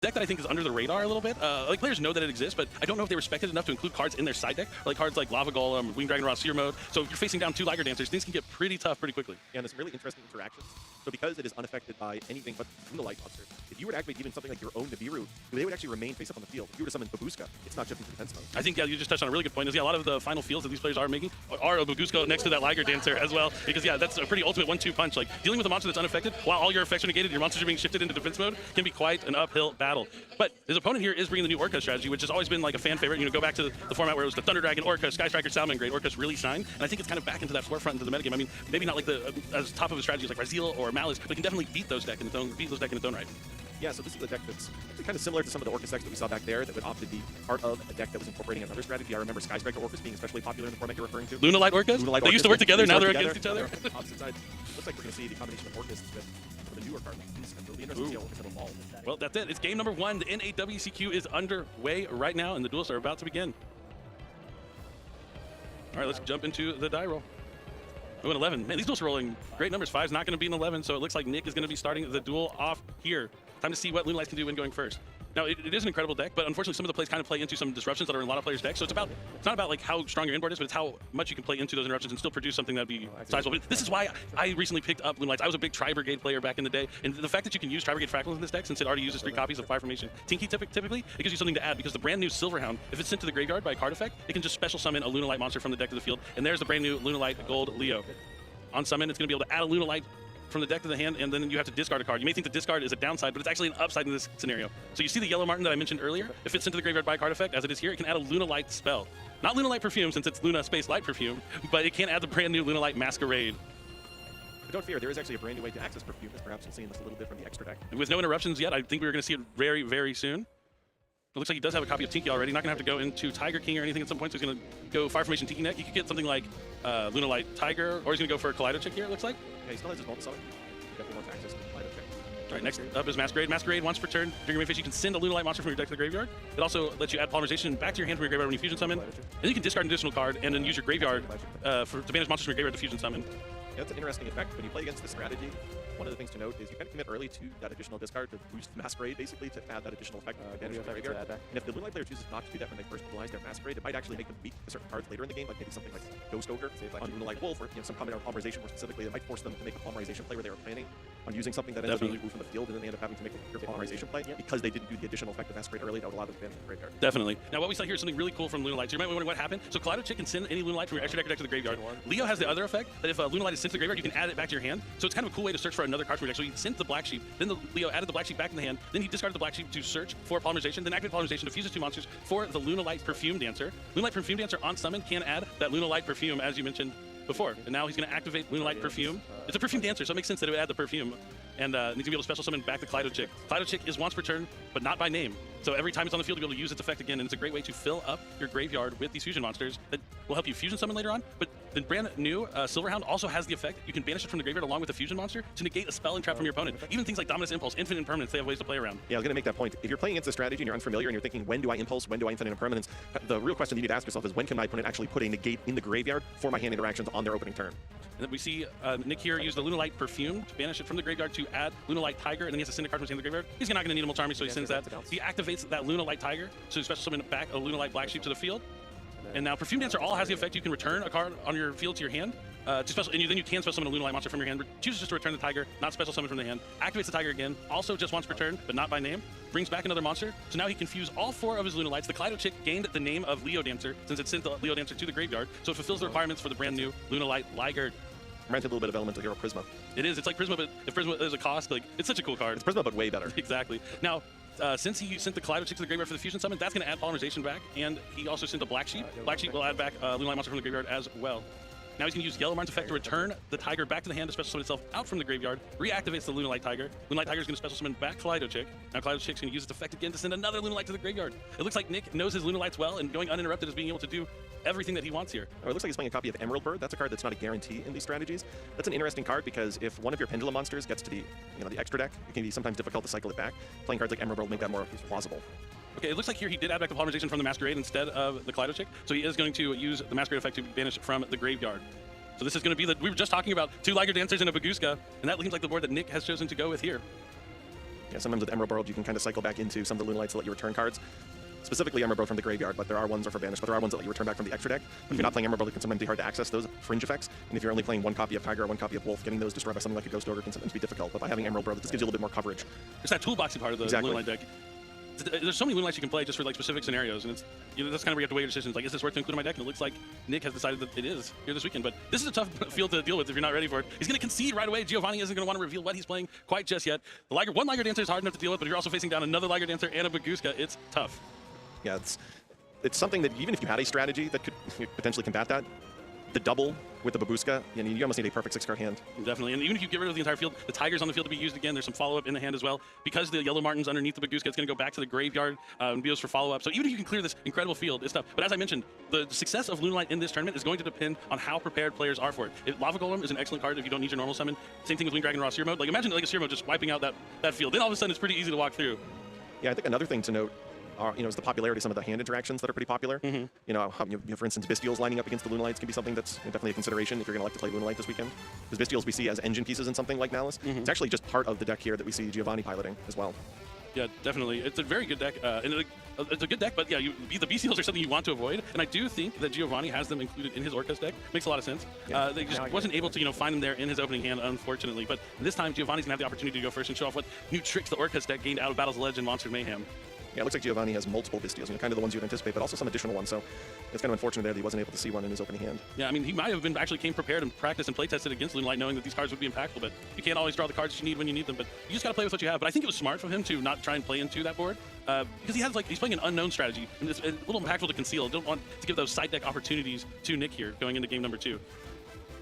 deck that I think is under the radar a little bit. Like players know that it exists, but I don't know if they respect it enough to include cards in their side deck, like cards like Lava Golem, Winged Dragon Raw Seer mode. So if you're facing down 2 Liger Dancers, things can get pretty tough pretty quickly. Yeah, and there's some really interesting interactions. So because it is unaffected by anything but Lunalight monsters, if you were to activate even something like your own Nibiru, they would actually remain face up on the field. If you were to summon Babuska, it's not just into defense mode. I think you just touched on a really good point. Is a lot of the final fields that these players are making are a Babuska next to that Liger Dancer as well, because that's a pretty ultimate 1-2 punch. Like dealing with a monster that's unaffected while all your effects are negated, your monsters are being shifted into defense mode can be quite an uphill battle. But his opponent here is bringing the new Orcust strategy, which has always been like a fan favorite. You know, go back to the format where it was the Thunder Dragon, Orcust, Sky Striker, Salmon Grade. Orcust really shined, and I think it's kind of back into that forefront into the metagame. I mean, maybe not like the as top of a strategy as like Bystial or Malice, but can definitely beat those decks in its own right. Yeah, so this is a deck that's actually kind of similar to some of the Orcust decks that we saw back there that would opt to be part of a deck that was incorporating another strategy. I remember Sky Striker Orcust being especially popular in the format you're referring to. Lunalight Orcust? Lunalight they used to work together, now they're against each other. Opposite sides. Looks like we're going to see the combination of Orcust with some of the newer cards. It'll be interesting to see how Orcust evolve. Well, that's it. It's game number 1. The NAWCQ is underway right now, and the duels are about to begin. All right, let's jump into the die roll. Oh, an 11. Man, these duels are rolling great numbers. 5's not going to be an 11, so it looks like Nick is going to be starting the duel off here. Time to see what Lunalight can do when going first. Now, it is an incredible deck, but unfortunately some of the plays kind of play into some disruptions that are in a lot of players' decks. So it's not about like how strong your inboard is, but it's how much you can play into those interruptions and still produce something that'd be sizable. But this is why I recently picked up Lunalight. I was a big Tri-Brigade player back in the day, and the fact that you can use Tri-Brigade Fractals in this deck, since it already uses 3 copies of Fire Formation Tinky typically, it gives you something to add, because the brand new Silverhound, if it's sent to the graveyard by a card effect, it can just special summon a Lunalight monster from the deck to the field, and there's the brand new Lunalight Gold Leo. On summon, it's going to be able to add a Lunalight from the deck to the hand, and then you have to discard a card. You may think the discard is a downside, but it's actually an upside in this scenario. So you see the Yellow Martin that I mentioned earlier? If it's sent to the graveyard by a card effect, as it is here, it can add a Lunalight spell. Not Lunalight Perfume, since it's Luna Space Light Perfume, but it can add the brand new Lunalight Masquerade. But don't fear, there is actually a brand new way to access Perfume, as perhaps we'll see this a little bit from the extra deck. And with no interruptions yet, I think we're going to see it very, very soon. It looks like he does have a copy of Tinky already. Not going to have to go into Tiger King or anything at some point, so he's going to go Fire Formation Tinky Neck. He could get something like Lunalight Tiger, or he's going to go for a Kaleido Chick here, it looks like. Yeah, he still has his Molten Summon. Definitely wants access to the Kaleido Chick. All right, next up is Masquerade. Masquerade, once per turn, during your main phase, you can send a Lunalight monster from your deck to the graveyard. It also lets you add Polymerization back to your hand from your graveyard when you fusion summon. And then you can discard an additional card and then use your graveyard to banish monsters from your graveyard to fusion summon. Yeah, that's an interesting effect. When you play against this strategy, one of the things to note is you kind of commit early to that additional discard to boost Masquerade, basically, to add that additional effect to the graveyard. And if the Lunalight player chooses not to do that when they first utilize their Masquerade, it might actually make them weak to certain cards later in the game, like maybe something like Ghost Ogre on Lunalight Wolf, or some combination of Polymerization, more specifically, that might force them to make a Polymerization play where they were planning on using something that ends up being removed from the field, and then they end up having to make a pure Polymerization play because they didn't do the additional effect of Masquerade early that would allow them to banish the graveyard. Definitely. Now, what we saw here is something really cool from Lunalight. So you might be wondering what happened. So Kaleido Chick can send any Lunalight from your extra deck to the graveyard. Leo has the other effect that if Lunalight is sent to the graveyard, you can add it back to your hand. So it's kind of a cool way to search for another card from your deck. So he sent the Black Sheep, then Leo added the Black Sheep back in the hand, then he discarded the Black Sheep to search for Polymerization, then activate Polymerization to fuse his 2 monsters for the Lunalight Perfume Dancer. Lunalight Perfume Dancer on summon can add that Lunalight Perfume, as you mentioned before. And now he's going to activate Lunalight Perfume. It's a Perfume Dancer, so it makes sense that it would add the Perfume. And he's going to be able to special summon back the Kaleido Chick. Kaleido Chick is once per turn, but not by name. So every time it's on the field, you'll be able to use its effect again, and it's a great way to fill up your graveyard with these fusion monsters that will help you fusion summon later on. But the brand new Silverhound also has the effect. You can banish it from the graveyard along with a fusion monster to negate a spell and trap from your opponent. Even things like Dominus Impulse, Infinite Impermanence, they have ways to play around. Yeah, I was going to make that point. If you're playing against a strategy and you're unfamiliar and you're thinking, when do I Impulse, when do I Infinite Impermanence, the real question you need to ask yourself is, when can my opponent actually put a negate in the graveyard for my hand interactions on their opening turn? And then we see Nick here use the Lunalight Perfume to banish it from the graveyard to add Lunalight Tiger, and then he has to send a card from his hand to the graveyard. He's not going to need a Multi Army, so he sends that. He activates that Lunalight Tiger, so he special summon back a Lunalight Black Sheep to the field. And now Perfume Dancer all has the effect you can return a card on your field to your hand. And then you can special summon a Lunalight monster from your hand. Chooses just to return the Tiger, not special summon from the hand. Activates the Tiger again, also just once per turn, but not by name. Brings back another monster. So now he can fuse all 4 of his Lunalights. The Kaleido Chick gained the name of Leo Dancer since it sent the Leo Dancer to the graveyard. So it fulfills the requirements for the brand new Lunalight Liger. Reminds me a little bit of Elemental Hero Prisma. It is. It's like Prisma, but if Prisma is a cost, like it's such a cool card. It's Prisma, but way better. Exactly. Now, since he sent the Kaleido Chick to the graveyard for the fusion summon, that's going to add Polymerization back, and he also sent the Black Sheep. Black Sheep will add back Lunalight monster from the graveyard as well. Now he's going to use Yellow Martin's effect to return the Tiger back to the hand to special summon itself out from the graveyard, reactivates the Lunalight Tiger. Lunalight Tiger is going to special summon back Kaleido Chick. Now Kaleido Chick's going to use its effect again to send another Lunalight to the graveyard. It looks like Nick knows his Lunalights well, and going uninterrupted is being able to do everything that he wants here. Oh, it looks like he's playing a copy of Emerald Bird. That's a card that's not a guarantee in these strategies. That's an interesting card because if one of your Pendulum monsters gets to the the extra deck, it can be sometimes difficult to cycle it back. Playing cards like Emerald Bird make that more plausible. Okay, it looks like here he did add back the Polymerization from the Masquerade instead of the Kaleido Chick, so he is going to use the Masquerade effect to banish from the graveyard. So this is going to be we were just talking about 2 Liger Dancers and a Baguska, and that seems like the board that Nick has chosen to go with here. Yeah, sometimes with Emerald World, you can kind of cycle back into some of the Lunalights to let you return cards. Specifically Emerald World from the graveyard, but there are ones that are for banish, but there are ones that let you return back from the extra deck. But if you're not playing Emerald World, it can sometimes be hard to access those fringe effects. And if you're only playing one copy of Tiger or one copy of Wolf, getting those destroyed by something like a Ghost Ogre can sometimes be difficult. But by having Emerald World, it just gives you a little bit more coverage. It's that toolboxy part of the Lunalight deck. There's so many Lunalights you can play just for like specific scenarios, and it's that's kind of where you have to weigh your decisions. Like, is this worth to include in my deck? And it looks like Nick has decided that it is here this weekend. But this is a tough field to deal with if you're not ready for it. He's going to concede right away. Giovanni isn't going to want to reveal what he's playing quite just yet. The one Liger Dancer is hard enough to deal with, but you're also facing down another Liger Dancer and a Baguska. It's tough. Yeah, it's something that even if you had a strategy that could potentially combat that, the double with the Babushka, you almost need a perfect 6-card hand. Definitely, and even if you get rid of the entire field, the Tiger's on the field to be used again. There's some follow-up in the hand as well. Because the Yellow Martin's underneath the Baguska, it's going to go back to the graveyard and be used for follow-up. So even if you can clear this incredible field, it's tough. But as I mentioned, the success of Lunalight in this tournament is going to depend on how prepared players are for it. Lava Golem is an excellent card if you don't need your normal summon. Same thing with Wing Dragon Raw Seer mode. Like, imagine like a Seer mode just wiping out that field. Then all of a sudden it's pretty easy to walk through. Yeah, I think another thing to note is the popularity of some of the hand interactions that are pretty popular. For instance, Bystials lining up against the Lunalights can be something that's definitely a consideration if you're going to like to play Lunalight this weekend. Because Bystials we see as engine pieces in something like Malice. It's actually just part of the deck here that we see Giovanni piloting as well. Yeah, definitely. It's a very good deck. It's a good deck, but yeah, the Bystials are something you want to avoid. And I do think that Giovanni has them included in his Orcust deck. Makes a lot of sense. Yeah. They just wasn't able to find them there in his opening hand, unfortunately. But this time, Giovanni's going to have the opportunity to go first and show off what new tricks the Orcust deck gained out of Battles of Legend, Monster Mayhem. Yeah, it looks like Giovanni has multiple Bystials, kind of the ones you'd anticipate, but also some additional ones. So it's kind of unfortunate there that he wasn't able to see one in his opening hand. Yeah, I mean, he might have been actually came prepared and practiced and play tested against Lunalight, knowing that these cards would be impactful. But you can't always draw the cards that you need when you need them. But you just got to play with what you have. But I think it was smart for him to not try and play into that board because he's playing an unknown strategy, and it's a little impactful to conceal. Don't want to give those side deck opportunities to Nick here going into game number 2.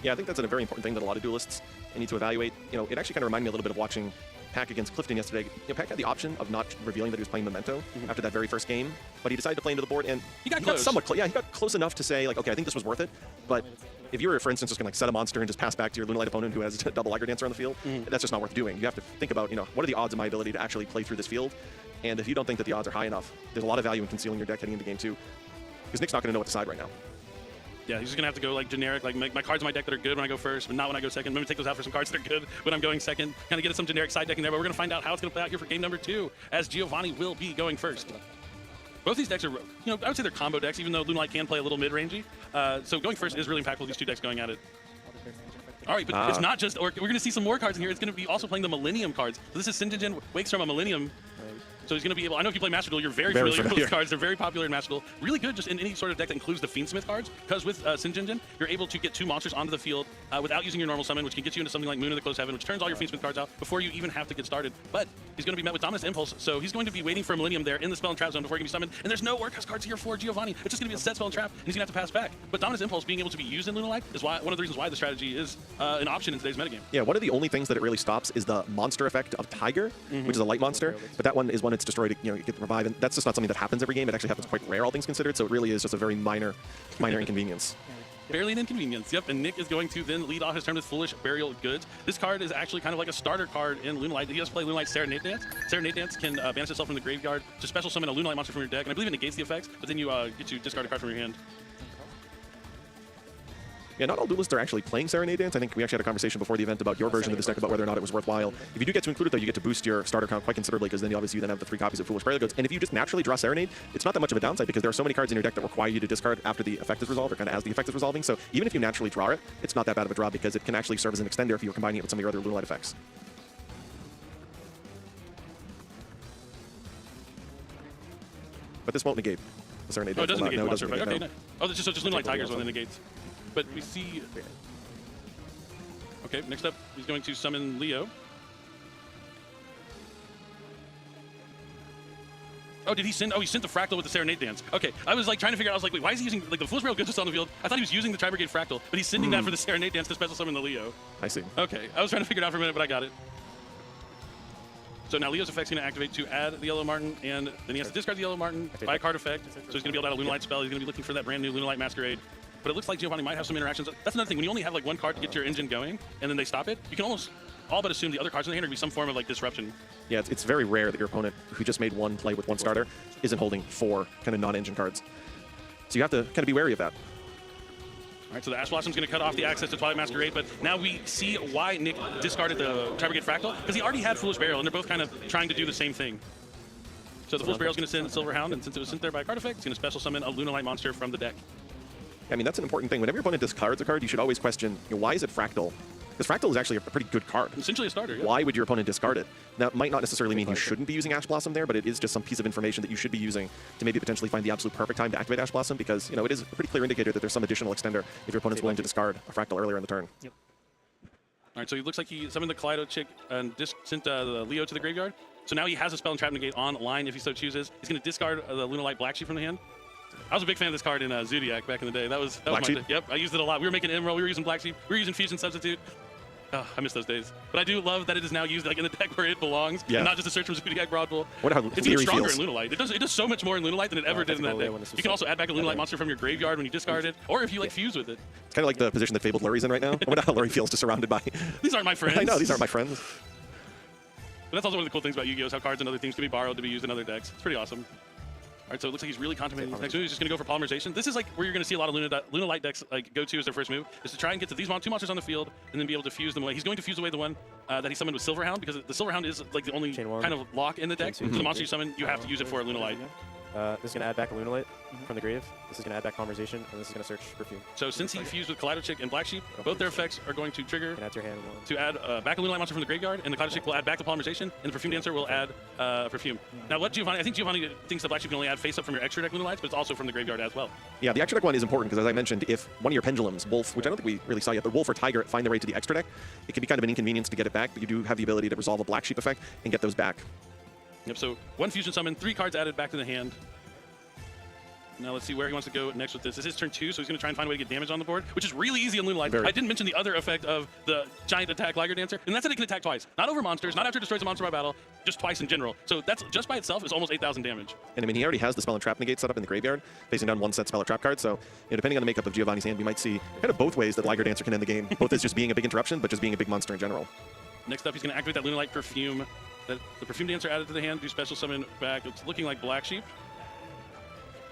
Yeah, I think that's a very important thing that a lot of duelists need to evaluate. It actually kind of reminded me a little bit of watching Pack against Clifton yesterday. Pack had the option of not revealing that he was playing Memento after that very first game, but he decided to play into the board, and he got somewhat close. Yeah, he got close enough to say, like, okay, I think this was worth it. But if you were, for instance, just going to set a monster and just pass back to your Lunalight opponent who has a double Liger Dancer on the field, that's just not worth doing. You have to think about, what are the odds of my ability to actually play through this field? And if you don't think that the odds are high enough, there's a lot of value in concealing your deck heading into game 2, because Nick's not going to know what to decide right now. Yeah, he's just gonna have to go like generic, like make my cards in my deck that are good when I go first, but not when I go second. Maybe take those out for some cards that are good when I'm going second. Kind of get some generic side deck in there, but we're gonna find out how it's gonna play out here for game number 2, as Giovanni will be going first. Both these decks are, I would say they're combo decks, even though Lunalight can play a little mid-rangey. So going first is really impactful. These two decks going at it. All right, but it's not just, we're gonna see some more cards in here. It's gonna be also playing the Millennium cards. So this is Sinjin wakes from a Millennium. So he's going to be able, I know if you play Master Duel, you're very familiar with those cards. They're very popular in Master Duel. Really good just in any sort of deck that includes the Fiendsmith cards, because with Sinjin, you're able to get 2 monsters onto the field without using your normal summon, which can get you into something like Moon of the Close Heaven, which turns all your Fiendsmith cards out before you even have to get started. But he's going to be met with Dominus Impulse, so he's going to be waiting for a Millennium there in the Spell and Trap zone before he can be summoned, and there's no Orcust cards here for Giovanni. It's just going to be a set Spell and Trap, and he's going to have to pass back. But Dominus Impulse being able to be used in Lunalight is one of the reasons why the strategy is an option in today's metagame. Yeah, one of the only things that it really stops is the monster effect of Tiger, which is a light monster, but that one is when it's destroyed, you get the revive, and that's just not something that happens every game. It actually happens quite rare, all things considered, so it really is just a very minor inconvenience. Barely an inconvenience, yep, and Nick is going to then lead off his turn with Foolish Burial Goods. This card is actually kind of like a starter card in Lunalight. He does play Lunalight Serenade Dance. Serenade Dance can banish itself from the graveyard to special summon a Lunalight monster from your deck, and I believe it negates the effects, but then you get to discard a card from your hand. Yeah, not all duelists are actually playing Serenade Dance. I think we actually had a conversation before the event about your version of this deck, about whether or not it was worthwhile. If you do get to include it, though, you get to boost your starter count quite considerably, because then you obviously then have the 3 copies of Foolish Burial Goods. And if you just naturally draw Serenade, it's not that much of a downside, because there are so many cards in your deck that require you to discard after the effect is resolved, or kind of as the effect is resolving. So even if you naturally draw it, it's not that bad of a draw, because it can actually serve as an extender if you're combining it with some of your other Lunalight effects. But this won't negate the Serenade Dance. Oh, it doesn't negate the monster effect. Okay, no. Oh, it's just Lunalight Tigers when it negates. But we see... Okay, next up, he's going to summon Leo. Oh, did he send? Oh, he sent the Fractal with the Serenade Dance. Okay, I was like trying to figure out. I was like, wait, why is he using like the Foolish Burial Goods just on the field? I thought he was using the Tri-Brigade Fractal, but he's sending that for the Serenade Dance to special summon the Leo. I see. Okay, I was trying to figure it out for a minute, but I got it. So now Leo's effect's going to activate to add the Yellow Martin, and then he has to discard the Yellow Martin, buy a card effect. So he's going to be able to add a Lunalight spell. He's going to be looking for that brand new Lunalight Masquerade. But it looks like Giovanni might have some interactions. That's another thing. When you only have like one card to get your engine going, and then they stop it, you can almost all but assume the other cards in the hand are going to be some form of like disruption. Yeah, it's very rare that your opponent, who just made one play with one starter, isn't holding 4 kind of non-engine cards. So you have to kind of be wary of that. All right, so the Ash Blossom's going to cut off the access to Twilight Masquerade, but now we see why Nick discarded the Tri-Brigade Fractal, because he already had Foolish Burial, and they're both kind of trying to do the same thing. So the Foolish Burial is going to send Silverhound, and since it was sent there by a card effect, it's going to special summon a Lunalight monster from the deck. I mean, that's an important thing. Whenever your opponent discards a card, you should always question, why is it Fractal? Because Fractal is actually a pretty good card. Essentially a starter, yeah. Why would your opponent discard it? That might not necessarily mean you shouldn't be using Ash Blossom there, but it is just some piece of information that you should be using to maybe potentially find the absolute perfect time to activate Ash Blossom, because, it is a pretty clear indicator that there's some additional extender if your opponent's willing to discard a Fractal earlier in the turn. Yep. All right, so it looks like he summoned the Kaleido chick and sent the Leo to the graveyard. So now he has a spell and trap negate online if he so chooses. He's going to discard the Lunalight Black Sheep from the hand. I was a big fan of this card in Zodiac back in the day. That was my day. Yep, I used it a lot. We were making Emerald, we were using Black Sheep, we were using Fusion Substitute. Oh, I miss those days. But I do love that it is now used like in the deck where it belongs, and not just a search from Zodiac Broad Pool. It's even stronger in Lunalight. It does so much more in Lunalight than it ever did in that deck. You can also add back a Lunalight monster from your graveyard when you discard it, or if you fuse with it. It's kind of like the position that Fabled Lurie's in right now. I wonder how Lurie feels just surrounded by... These aren't my friends. I know, these aren't my friends. But that's also one of the cool things about Yu-Gi-Oh! Is how cards and other things can be borrowed to be used in other decks. It's pretty awesome. All right, so it looks like he's really contemplating his next move. He's just going to go for Polymerization. This is like where you're going to see a lot of Lunalight decks like go to as their first move, is to try and get to these two monsters on the field and then be able to fuse them away. He's going to fuse away the one that he summoned with Silverhound, because the Silverhound is like the only kind of lock in the deck. So the monster you summon, you have to use it for Lunalight. This is going to add back a Lunalight from the grave. This is going to add back Polymerization, and this is going to search Perfume. So since he fused with Kaleido Chick and Black Sheep, both their effects are going to trigger add to, your hand to add back a Lunalight monster from the graveyard, and the Kaleido Chick will add back the Polymerization, and the Perfume Dancer will add Perfume. Now what Giovanni, I think Giovanni thinks the Black Sheep can only add face up from your extra deck Lunalights, but it's also from the graveyard as well. Yeah, the extra deck one is important because, as I mentioned, if one of your pendulums, Wolf, which I don't think we really saw yet, but Wolf or Tiger find their way to the extra deck, it can be kind of an inconvenience to get it back, but you do have the ability to resolve a Black Sheep effect and get those back. Yep, so one fusion summon, 3 cards added back to the hand. Now let's see where he wants to go next with this. This is turn 2, so he's going to try and find a way to get damage on the board, which is really easy in Lunalight. I didn't mention the other effect of the giant attack Liger Dancer, and that's that it can attack twice. Not over monsters, not after it destroys a monster by battle, just twice in general. So that's just by itself is almost 8,000 damage. And I mean, he already has the spell and trap negate set up in the graveyard, facing down one set spell or trap card. So depending on the makeup of Giovanni's hand, we might see kind of both ways that Liger Dancer can end the game, both as just being a big interruption, but just being a big monster in general. Next up, he's going to activate that Lunalight Perfume. That the Perfume Dancer added to the hand, do special summon back. It's looking like Black Sheep.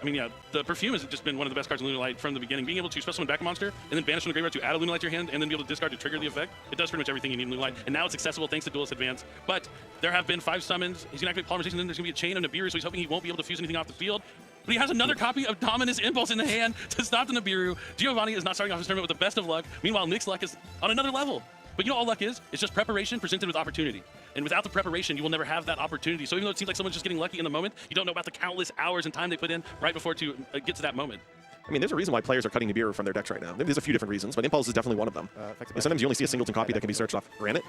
I mean, yeah, the Perfume has just been one of the best cards in Lunalight from the beginning. Being able to special summon back a monster and then banish from the graveyard to add a Lunalight to your hand and then be able to discard to trigger the effect. It does pretty much everything you need in Lunalight. And now it's accessible thanks to Duelist Advance. But there have been 5 summons. He's going to activate Polymerization, then there's going to be a chain of Nibiru, so he's hoping he won't be able to fuse anything off the field. But he has another copy of Dominus Impulse in the hand to stop the Nibiru. Giovanni is not starting off his tournament with the best of luck. Meanwhile, Nick's luck is on another level. But you know all luck is? It's just preparation presented with opportunity. And without the preparation, you will never have that opportunity. So even though it seems like someone's just getting lucky in the moment, you don't know about the countless hours and time they put in right before to get to that moment. I mean, there's a reason why players are cutting Nibiru from their decks right now. There's a few different reasons, but Impulse is definitely one of them. Sometimes you only see a singleton copy that can be searched off Granite.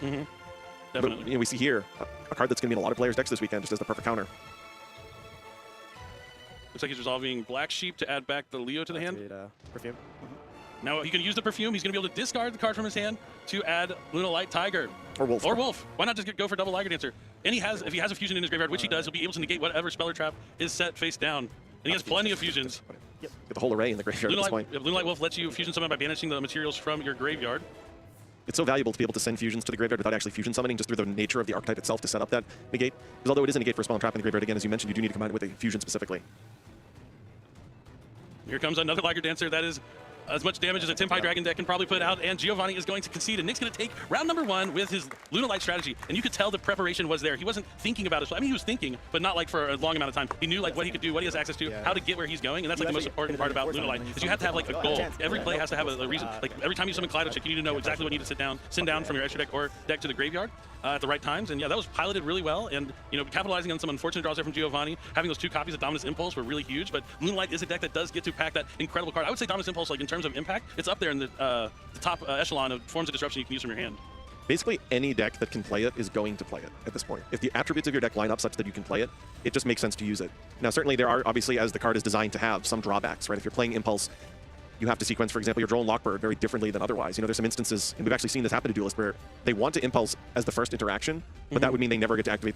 Definitely. But we see here a card that's going to be in a lot of players' decks this weekend just as the perfect counter. Looks like he's resolving Black Sheep to add back the Leo to the hand. Perfume. Now he can use the Perfume. He's going to be able to discard the card from his hand to add Lunalight Tiger. Or Wolf. Or Wolf. Why not just go for double Liger Dancer? And if he has a fusion in his graveyard, which he does, he'll be able to negate whatever spell or trap is set face down. And he has plenty of fusions. Get the whole array in the graveyard at this point. Lunalight Wolf lets you fusion summon by banishing the materials from your graveyard. It's so valuable to be able to send fusions to the graveyard without actually fusion summoning, just through the nature of the archetype itself to set up that negate. Because although it is a negate for a spell and trap in the graveyard, again, as you mentioned, you do need to combine it with a fusion specifically. Here comes another Liger Dancer. That is as much damage as a Tempai Dragon deck can probably put out, and Giovanni is going to concede, and Nick's going to take round number 1 with his Lunalight strategy, and you could tell the preparation was there. He wasn't thinking about it. I mean, he was thinking, but not like for a long amount of time. He knew like what he could do, what he has access to, how to get where he's going, and that's like the most important part about Lunalight, is you have to have like a goal. Every play has to have a reason. Like every time you summon Kaleido Chick, you need to know exactly what you need to send down from your extra deck or deck to the graveyard at the right times, and yeah, that was piloted really well, and capitalizing on some unfortunate draws there from Giovanni, having those 2 copies of Dominus Impulse were really huge, but Lunalight is a deck that does get to pack that incredible card. I would say Dominus Impulse, like in terms of impact, it's up there in the top echelon of forms of disruption you can use from your hand. Basically, any deck that can play it is going to play it at this point. If the attributes of your deck line up such that you can play it, it just makes sense to use it. Now, certainly there are, obviously, as the card is designed to have, some drawbacks, right? If you're playing Impulse, you have to sequence, for example, your Droll and Lockbird very differently than otherwise. There's some instances, and we've actually seen this happen to Duelists, where they want to Impulse as the first interaction, but that would mean they never get to activate